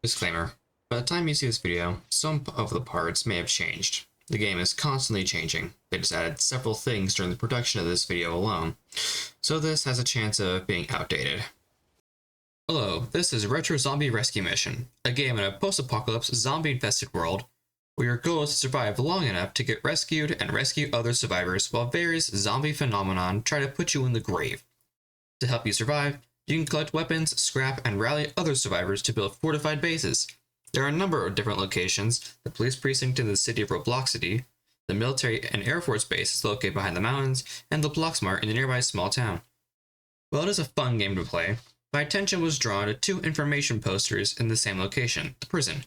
Disclaimer. By the time you see this video, some of the parts may have changed. The game is constantly changing. They just added several things during the production of this video alone, so this has a chance of being outdated. Hello, this is Retro Zombie Rescue Mission, a game in a post-apocalypse zombie-infested world where your goal is to survive long enough to get rescued and rescue other survivors while various zombie phenomenon try to put you in the grave. To help you survive, you can collect weapons, scrap, and rally other survivors to build fortified bases. There are a number of different locations: the police precinct in the city of Robloxity, the military and air force base is located behind the mountains, and the Bloxmart in the nearby small town. While it is a fun game to play, my attention was drawn to two information posters in the same location, the prison,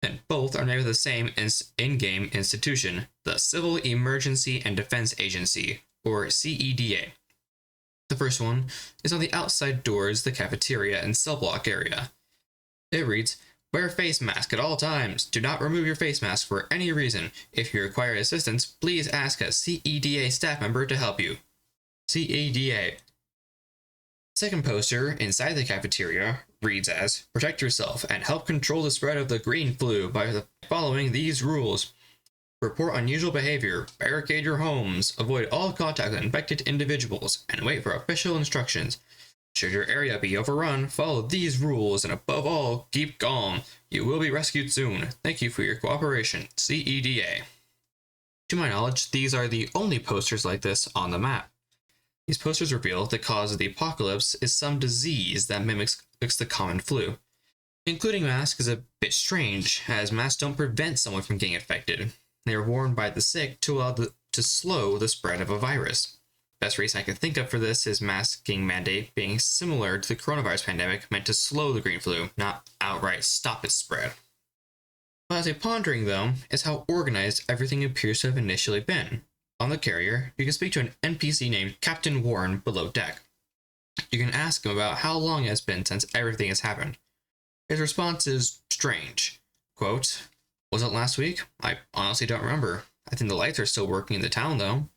and both are named the same in-game institution, the Civil Emergency and Defense Agency, or CEDA. The first one is on the outside doors, the cafeteria and cell block area. It reads, "Wear face mask at all times. Do not remove your face mask for any reason. If you require assistance, please ask a CEDA staff member to help you." CEDA. Second poster inside the cafeteria reads as, "Protect yourself and help control the spread of the green flu by following these rules. Report unusual behavior, barricade your homes, avoid all contact with infected individuals, and wait for official instructions. Should your area be overrun, follow these rules, and above all, keep calm. You will be rescued soon. Thank you for your cooperation, CEDA." To my knowledge, these are the only posters like this on the map. These posters reveal the cause of the apocalypse is some disease that mimics the common flu. Including masks is a bit strange, as masks don't prevent someone from getting infected. They are worn by the sick to slow the spread of a virus. Best reason I can think of for this is masking mandate being similar to the coronavirus pandemic, meant to slow the green flu, not outright stop its spread. What has me pondering, though, is how organized everything appears to have initially been. On the carrier, you can speak to an NPC named Captain Warren below deck. You can ask him about how long it has been since everything has happened. His response is strange. Quote, "Was it last week? I honestly don't remember. I think the lights are still working in the town, though."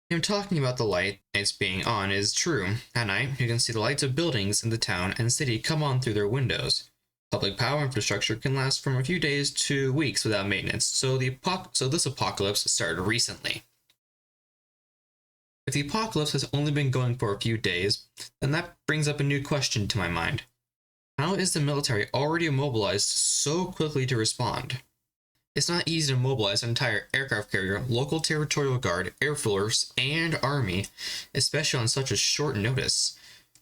Him talking about the lights being on is true. At night, you can see the lights of buildings in the town and city come on through their windows. Public power infrastructure can last from a few days to weeks without maintenance, so this apocalypse started recently. If the apocalypse has only been going for a few days, then that brings up a new question to my mind. How is the military already mobilized so quickly to respond? It's not easy to mobilize an entire aircraft carrier, local territorial guard, air force, and army, especially on such a short notice.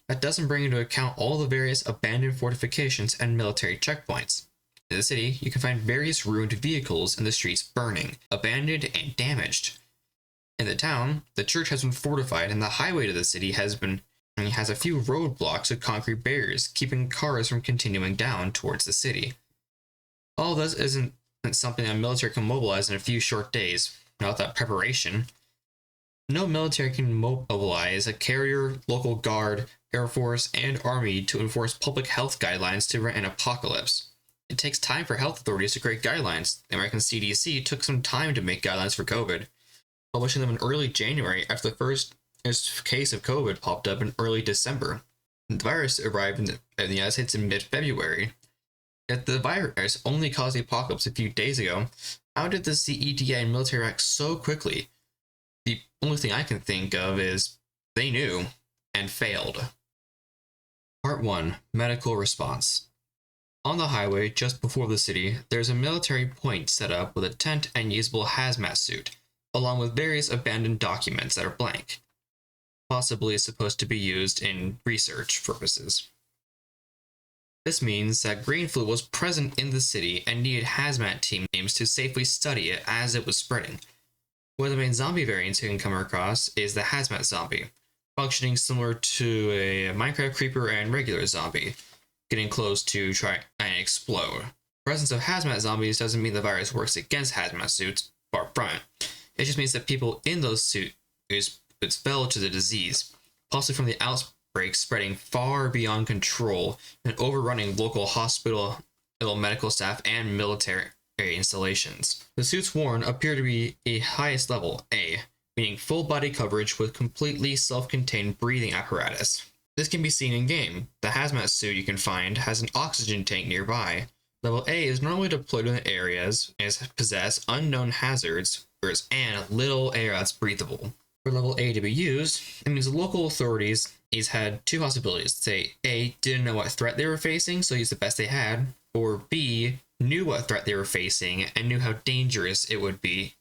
That doesn't bring into account all the various abandoned fortifications and military checkpoints. In the city, you can find various ruined vehicles in the streets burning, abandoned, and damaged. In the town, the church has been fortified, and the highway to the city has a few roadblocks with concrete barriers, keeping cars from continuing down towards the city. All this isn't something that military can mobilize in a few short days. Without that preparation, no military can mobilize a carrier, local guard, air force, and army to enforce public health guidelines to prevent an apocalypse. It takes time for health authorities to create guidelines. The American CDC took some time to make guidelines for COVID, publishing them in early January after the first case of COVID popped up in early December. The virus arrived in the United States in mid-February. Yet the virus only caused the apocalypse a few days ago. How did the CEDA and military act so quickly? The only thing I can think of is they knew and failed. Part 1. Medical Response. On the highway just before the city, there's a military point set up with a tent and usable hazmat suit, along with various abandoned documents that are blank. Possibly supposed to be used in research purposes. This means that green flu was present in the city and needed hazmat teams to safely study it as it was spreading. One of the main zombie variants you can come across is the hazmat zombie, functioning similar to a Minecraft creeper and regular zombie, getting close to try and explode. The presence of hazmat zombies doesn't mean the virus works against hazmat suits, far from it. It just means that people in those suits fell to the disease, possibly from the outbreak spreading far beyond control and overrunning local hospital, medical staff, and military installations. The suits worn appear to be a highest level A, meaning full body coverage with completely self-contained breathing apparatus. This can be seen in game. The hazmat suit you can find has an oxygen tank nearby, Level A is normally deployed in areas and possess unknown hazards, whereas and little air that's breathable. For level A to be used, it means the local authorities had two possibilities. Say A, didn't know what threat they were facing, so used the best they had, or B, knew what threat they were facing and knew how dangerous it would be.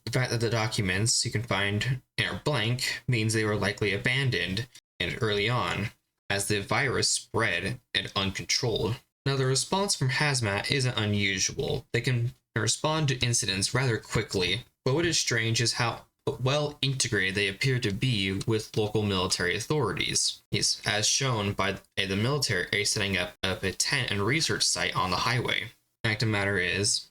The fact that the documents you can find are blank means they were likely abandoned and early on, as the virus spread and uncontrolled. Now, the response from Hazmat isn't unusual. They can respond to incidents rather quickly, but what is strange is how well integrated they appear to be with local military authorities, as shown by the military setting up a tent and research site on the highway. The fact of the matter is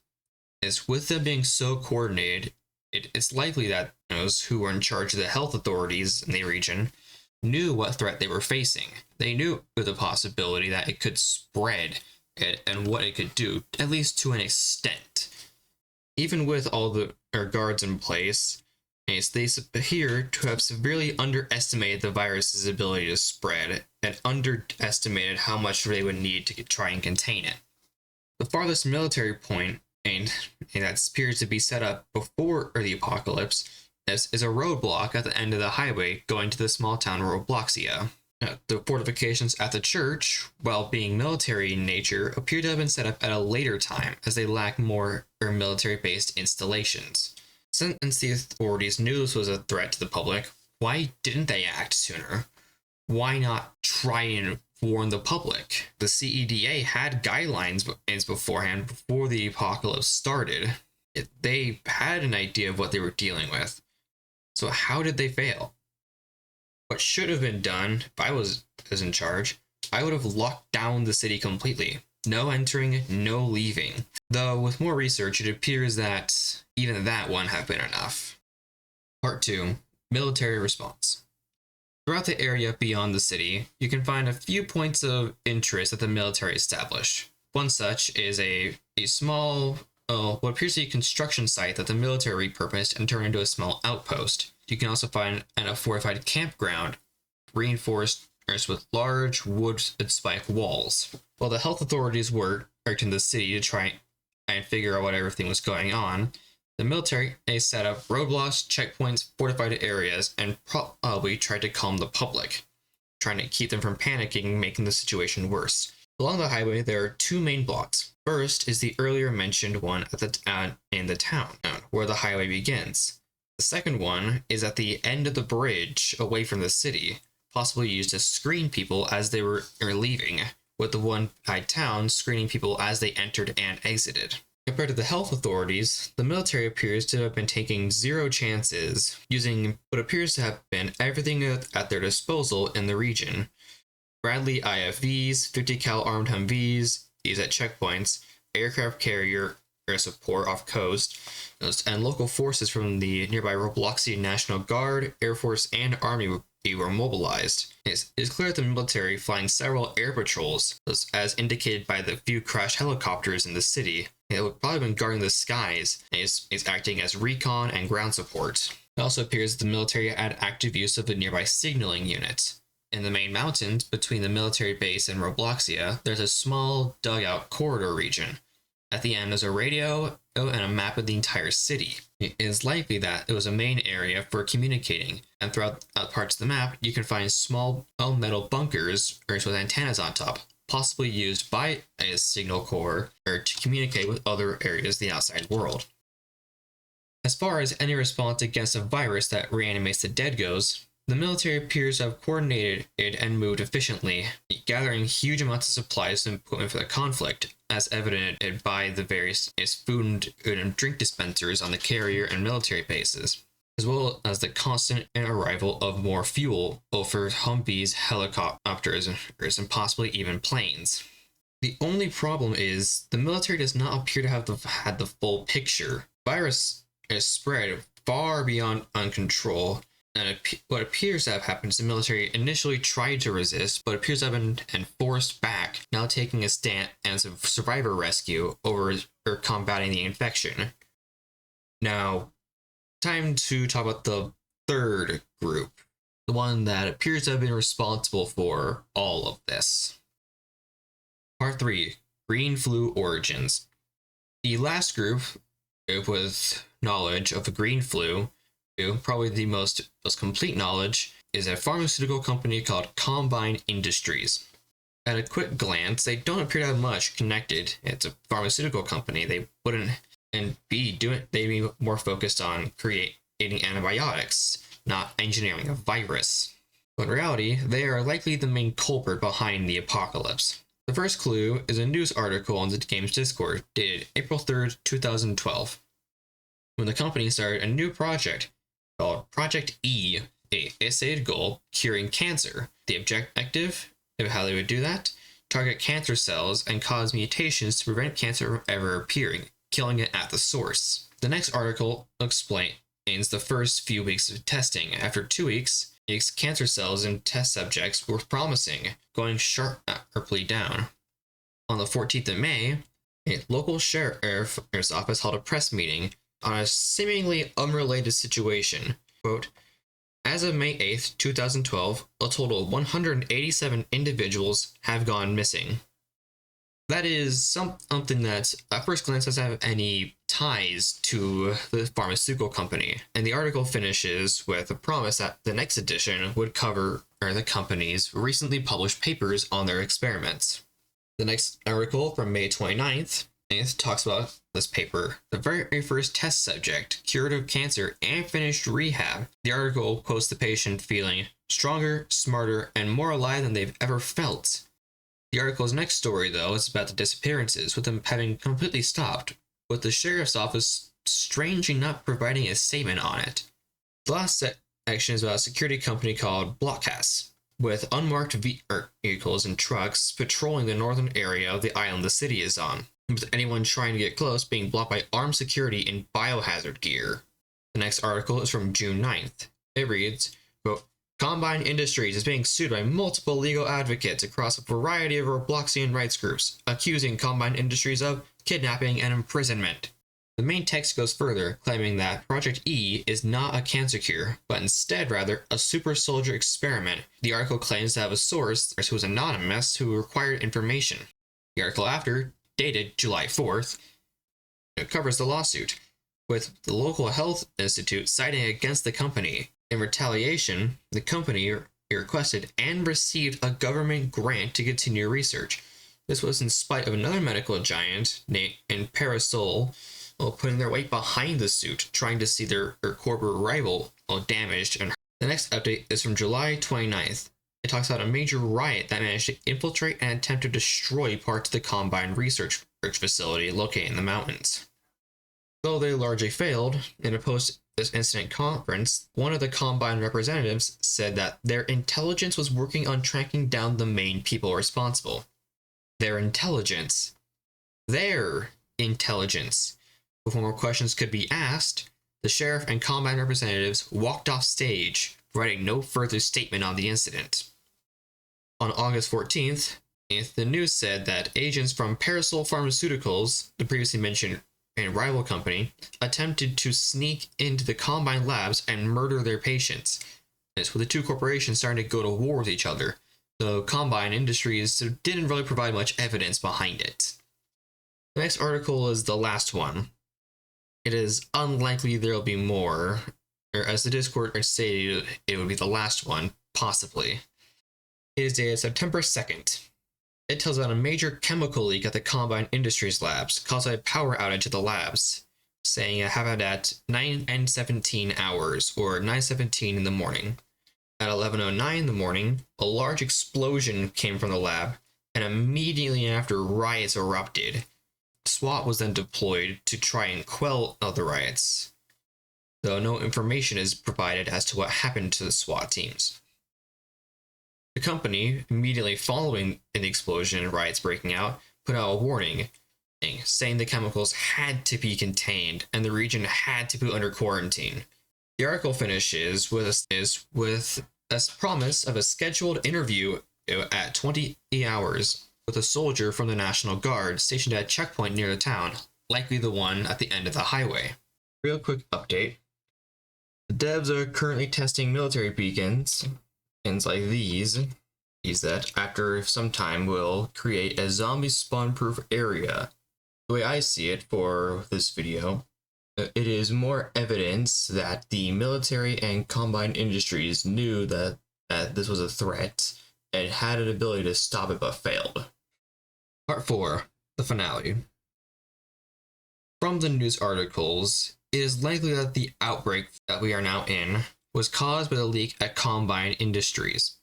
with them being so coordinated, it's likely that those who were in charge of the health authorities in the region knew what threat they were facing. They knew the possibility that it could spread and what it could do, at least to an extent. Even with all the guards in place, they appear to have severely underestimated the virus's ability to spread and underestimated how much they would need to try and contain it. The farthest military point, and that appears to be set up before the apocalypse, is a roadblock at the end of the highway going to the small town Robloxia. The fortifications at the church, while being military in nature, appear to have been set up at a later time, as they lack more military-based installations. Since the authorities knew this was a threat to the public, why didn't they act sooner? Why not try and warn the public? The CEDA had guidelines beforehand, before the apocalypse started. They had an idea of what they were dealing with. So how did they fail? What should have been done, if I was in charge, I would have locked down the city completely. No entering, no leaving. Though with more research, it appears that even that wouldn't have been enough. Part 2. Military response. Throughout the area beyond the city, you can find a few points of interest that the military established. One such is a small, what appears to be a construction site that the military repurposed and turned into a small outpost. You can also find a fortified campground, reinforced with large wood and spike walls. While the health authorities worked in the city to try and figure out what everything was going on, the military set up roadblocks, checkpoints, fortified areas, and probably tried to calm the public, trying to keep them from panicking, making the situation worse. Along the highway, there are two main blocks. First is the earlier mentioned one in the town, where the highway begins. The second one is at the end of the bridge, away from the city, possibly used to screen people as they were leaving, with the one by town screening people as they entered and exited. Compared to the health authorities, the military appears to have been taking zero chances, using what appears to have been everything at their disposal in the region. Bradley IFVs, 50 cal armed Humvees, these at checkpoints, aircraft carrier air support off coast, and local forces from the nearby Robloxia National Guard, Air Force, and Army were mobilized. It's clear that the military, flying several air patrols, as indicated by the few crashed helicopters in the city, it would probably have been guarding the skies, and is acting as recon and ground support. It also appears that the military had active use of the nearby signaling unit. In the main mountains between the military base and Robloxia, there's a small dugout corridor region. At the end, there's a radio and a map of the entire city. It is likely that it was a main area for communicating, and throughout parts of the map, you can find small metal bunkers with antennas on top, possibly used by a signal corps to communicate with other areas of the outside world. As far as any response against a virus that reanimates the dead goes, the military appears to have coordinated it and moved efficiently, gathering huge amounts of supplies and equipment for the conflict, as evidenced by the various food and drink dispensers on the carrier and military bases, as well as the constant arrival of more fuel over Humvees, helicopters, and possibly even planes. The only problem is the military does not appear to have had the full picture. The virus is spread far beyond control. And what appears to have happened is the military initially tried to resist, but appears to have been forced back, now taking a stand as a survivor rescue over combating the infection. Now, time to talk about the third group, the one that appears to have been responsible for all of this. Part 3. Green flu origins. The last group with knowledge of the green flu, probably the most complete knowledge, is a pharmaceutical company called Combine Industries. At a quick glance, they don't appear to have much connected. It's a pharmaceutical company. They wouldn't, and they'd be more focused on creating antibiotics, not engineering a virus. But in reality, they are likely the main culprit behind the apocalypse. The first clue is a news article on the game's Discord dated April 3rd, 2012, when the company started a new project called Project E, a stated goal, curing cancer. The objective of how they would do that: target cancer cells and cause mutations to prevent cancer from ever appearing, killing it at the source. The next article explains the first few weeks of testing. After 2 weeks, cancer cells in test subjects were promising, going sharply down. On the 14th of May, a local sheriff's office held a press meeting on a seemingly unrelated situation. Quote, as of May 8th, 2012, a total of 187 individuals have gone missing. That is something that at first glance doesn't have any ties to the pharmaceutical company, and the article finishes with a promise that the next edition would cover the company's recently published papers on their experiments. The next article from May 29th talks about this paper, the very first test subject cured of cancer and finished rehab. The article quotes the patient feeling stronger, smarter, and more alive than they've ever felt. The article's next story, though, is about the disappearances, with them having completely stopped, with the sheriff's office strangely not providing a statement on it. The last section is about a security company called Blockhouse, with unmarked vehicles and trucks patrolling the northern area of the island the city is on, with anyone trying to get close being blocked by armed security in biohazard gear. The next article is from June 9th. It reads, quote, Combine Industries is being sued by multiple legal advocates across a variety of Robloxian rights groups, accusing Combine Industries of kidnapping and imprisonment. The main text goes further, claiming that Project E is not a cancer cure, but instead rather a super soldier experiment. The article claims to have a source who is anonymous who required information. The article after, dated July 4th, covers the lawsuit, with the local health institute citing against the company. In retaliation, the company requested and received a government grant to continue research. This was in spite of another medical giant named Parasol putting their weight behind the suit, trying to see their corporate rival damaged and hurt. The next update is from July 29th. It talks about a major riot that managed to infiltrate and attempt to destroy parts of the Combine research facility located in the mountains. Though they largely failed, in a post-this incident conference, one of the Combine representatives said that their intelligence was working on tracking down the main people responsible. Their intelligence. Before more questions could be asked, the sheriff and Combine representatives walked off stage, providing no further statement on the incident. On August 14th, the news said that agents from Parasol Pharmaceuticals, the previously mentioned rival company, attempted to sneak into the Combine labs and murder their patients. It's with the two corporations starting to go to war with each other, though Combine Industries didn't really provide much evidence behind it. The next article is the last one. It is unlikely there'll be more, or as the Discord stated, it would be the last one, possibly. It is dated September 2nd. It tells about a major chemical leak at the Combine Industries labs, caused by a power outage at the labs, saying it happened at 9:17 hours, or 9:17 in the morning. At 11:09 in the morning, a large explosion came from the lab, and immediately after, riots erupted. SWAT was then deployed to try and quell the riots, though no information is provided as to what happened to the SWAT teams. The company, immediately following the explosion and riots breaking out, put out a warning, saying the chemicals had to be contained and the region had to be under quarantine. The article finishes with a promise of a scheduled interview at 20 hours with a soldier from the National Guard stationed at a checkpoint near the town, likely the one at the end of the highway. Real quick update. The devs are currently testing military beacons, things like these, is that after some time we'll create a zombie spawn-proof area. The way I see it for this video, it is more evidence that the military and combine industries knew that this was a threat and had an ability to stop it but failed. Part 4, the finale. From the news articles, it is likely that the outbreak that we are now in was caused by the leak at Combine Industries.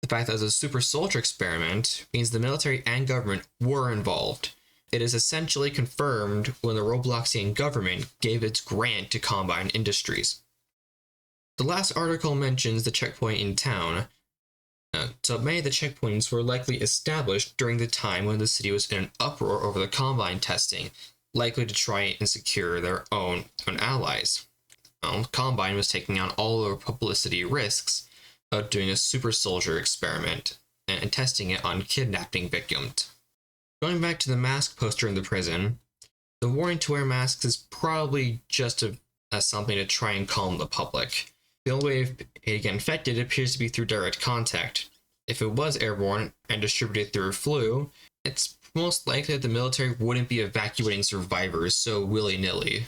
The fact that it was a super soldier experiment means the military and government were involved. It is essentially confirmed when the Robloxian government gave its grant to Combine Industries. The last article mentions the checkpoint in town, so many of the checkpoints were likely established during the time when the city was in an uproar over the Combine testing, likely to try and secure their own allies. Combine was taking on all the publicity risks of doing a super soldier experiment and testing it on kidnapping victims. Going back to the mask poster in the prison, the warning to wear masks is probably just something to try and calm the public. The only way it get infected appears to be through direct contact. If it was airborne and distributed through flu, it's most likely that the military wouldn't be evacuating survivors so willy-nilly.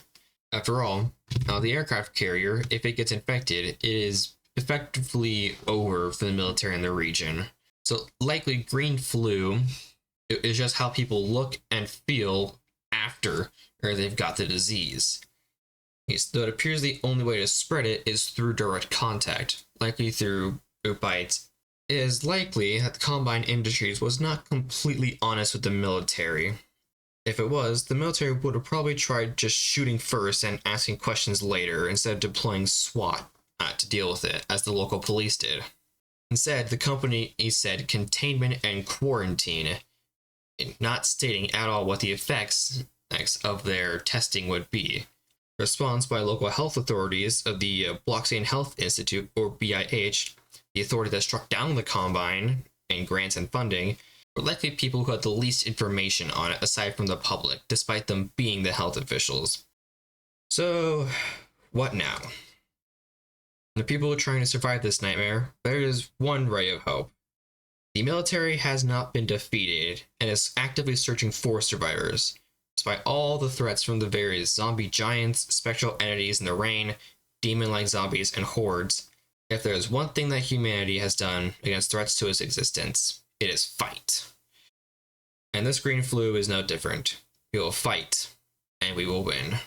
After all, the aircraft carrier, if it gets infected, it is effectively over for the military in the region. So likely green flu is just how people look and feel after they've got the disease. So it appears the only way to spread it is through direct contact, likely through bites. It is likely that the Combine Industries was not completely honest with the military. If it was, the military would have probably tried just shooting first and asking questions later instead of deploying SWAT to deal with it, as the local police did. Instead, the company said containment and quarantine, not stating at all what the effects of their testing would be. Response by local health authorities of the Bloxian Health Institute, or BIH, the authority that struck down the Combine and grants and funding, were likely people who had the least information on it aside from the public, despite them being the health officials. So, what now? The people who are trying to survive this nightmare, there is one ray of hope. The military has not been defeated and is actively searching for survivors. Despite all the threats from the various zombie giants, spectral entities in the rain, demon-like zombies, and hordes, if there is one thing that humanity has done against threats to its existence, it is fight. And this green flu is no different. We will fight, and we will win.